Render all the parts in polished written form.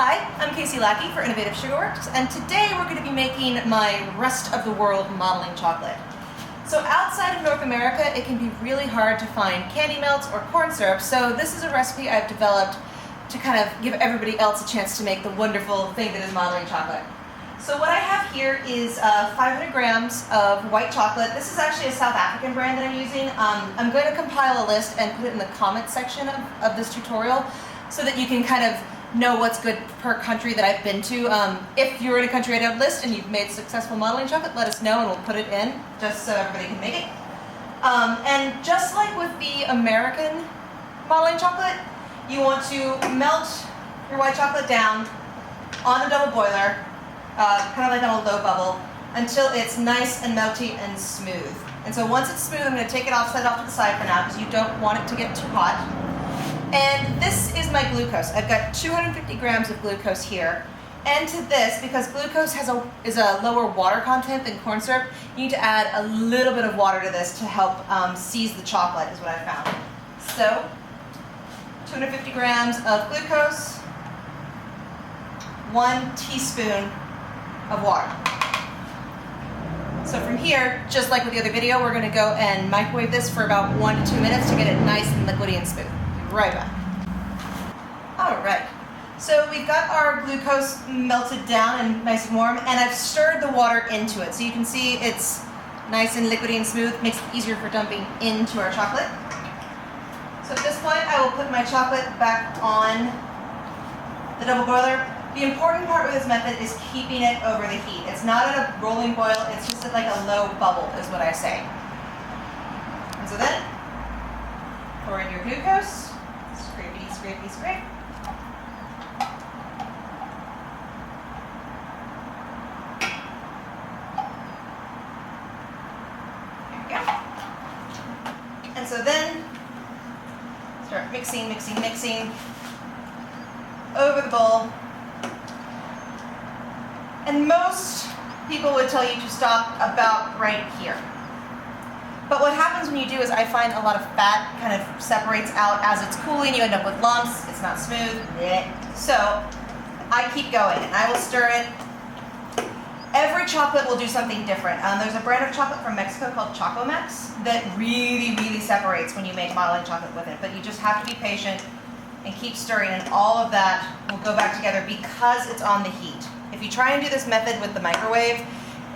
Hi, I'm Kaysie Lackey for Innovative Sugarworks, and today we're going to be making my rest of the world modeling chocolate. So outside of North America, it can be really hard to find candy melts or corn syrup, so this is a recipe I've developed to kind of give everybody else a chance to make the wonderful thing that is modeling chocolate. So what I have here is 500 grams of white chocolate. This is actually a South African brand that I'm using. I'm going to compile a list and put it in the comments section of this tutorial so that you can kind of know what's good per country that I've been to. If you're in a country I don't list and you've made successful modeling chocolate, let us know and we'll put it in just so everybody can make it. And just like with the American modeling chocolate, you want to melt your white chocolate down on a double boiler, kind of like on a low bubble, until it's nice and melty and smooth. And so once it's smooth, I'm going to take it off, set it off to the side for now because you don't want it to get too hot. And this is my glucose. I've got 250 grams of glucose here. And to this, because glucose is a lower water content than corn syrup, you need to add a little bit of water to this to help seize the chocolate, is what I found. So, 250 grams of glucose, 1 teaspoon of water. So from here, just like with the other video, we're going to go and microwave this for about 1 to 2 minutes to get it nice and liquidy and smooth. Right back. Alright, so we've got our glucose melted down and nice and warm, and I've stirred the water into it. So you can see it's nice and liquidy and smooth, makes it easier for dumping into our chocolate. So at this point, I will put my chocolate back on the double boiler. The important part with this method is keeping it over the heat. It's not at a rolling boil, it's just at like a low bubble is what I say. And so then, pour in your glucose. Scrapey, scrapey, scrape. There we go. And so then, start mixing, mixing, mixing over the bowl. And most people would tell you to stop about right here. But what happens when you do is I find a lot of fat kind of separates out as it's cooling. You end up with lumps. It's not smooth. So I keep going and I will stir it. Every chocolate will do something different. There's a brand of chocolate from Mexico called Chocomex that really, really separates when you make modeling chocolate with it. But you just have to be patient and keep stirring, and all of that will go back together because it's on the heat. If you try and do this method with the microwave,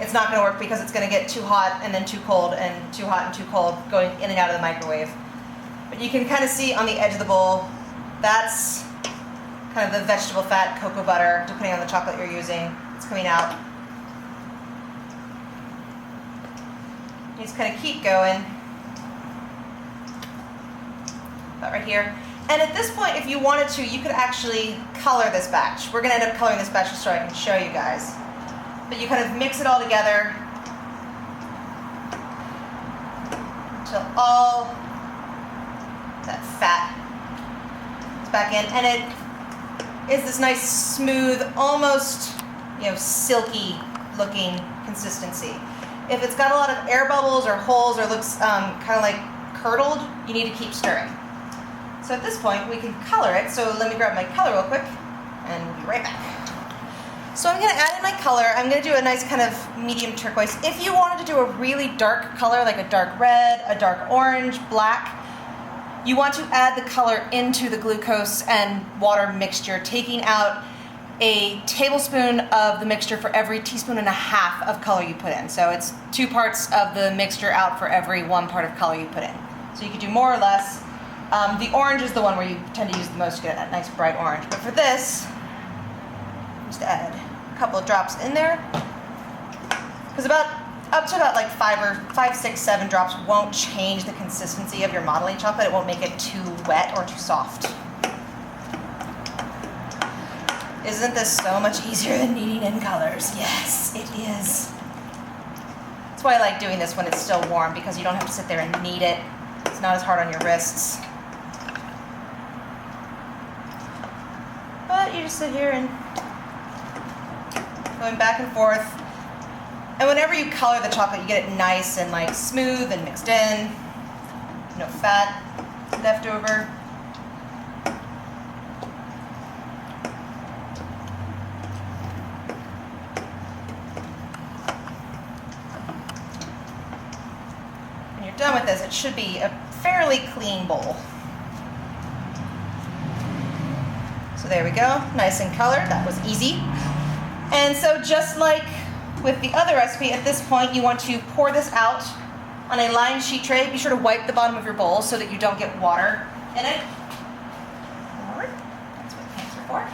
it's not going to work because it's going to get too hot and then too cold and too hot and too cold going in and out of the microwave. But you can kind of see on the edge of the bowl, that's kind of the vegetable fat, cocoa butter, depending on the chocolate you're using. It's coming out. You just kind of keep going. About right here. And at this point, if you wanted to, you could actually color this batch. We're going to end up coloring this batch so I can show you guys. But you kind of mix it all together until all that fat is back in. And it is this nice, smooth, almost, silky looking consistency. If it's got a lot of air bubbles or holes or looks kind of like curdled, you need to keep stirring. So at this point, we can color it. So let me grab my color real quick, and we'll be right back. So I'm going to add in my color. I'm going to do a nice kind of medium turquoise. If you wanted to do a really dark color, like a dark red, a dark orange, black, you want to add the color into the glucose and water mixture, taking out a tablespoon of the mixture for every teaspoon and a half of color you put in. So it's 2 parts of the mixture out for every 1 part of color you put in. So you could do more or less. The orange is the one where you tend to use the most to get that nice bright orange. But for this, just add a couple of drops in there. Because up to about like 5, 6, 7 drops won't change the consistency of your modeling chocolate. It won't make it too wet or too soft. Isn't this so much easier than kneading in colors? Yes, it is. That's why I like doing this when it's still warm, because you don't have to sit there and knead it. It's not as hard on your wrists. But you just sit here and going back and forth. And whenever you color the chocolate, you get it nice and like smooth and mixed in. No fat left over. with this, it should be a fairly clean bowl. So there we go, nice and colored, that was easy. And so just like with the other recipe, at this point you want to pour this out on a lined sheet tray. Be sure to wipe the bottom of your bowl so that you don't get water in it. Forward. That's what hands are for.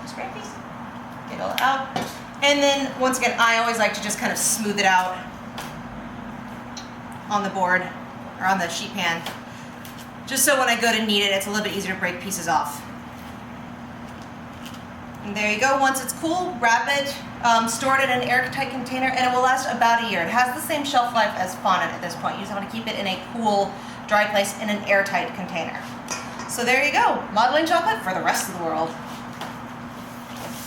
Scrapey. Get it all out. And then, once again, I always like to just kind of smooth it out on the board, or on the sheet pan, just so when I go to knead it, it's a little bit easier to break pieces off. And there you go. Once it's cool, wrap it, store it in an airtight container, and it will last about a year. It has the same shelf life as fondant at this point. You just want to keep it in a cool, dry place in an airtight container. So there you go, modeling chocolate for the rest of the world.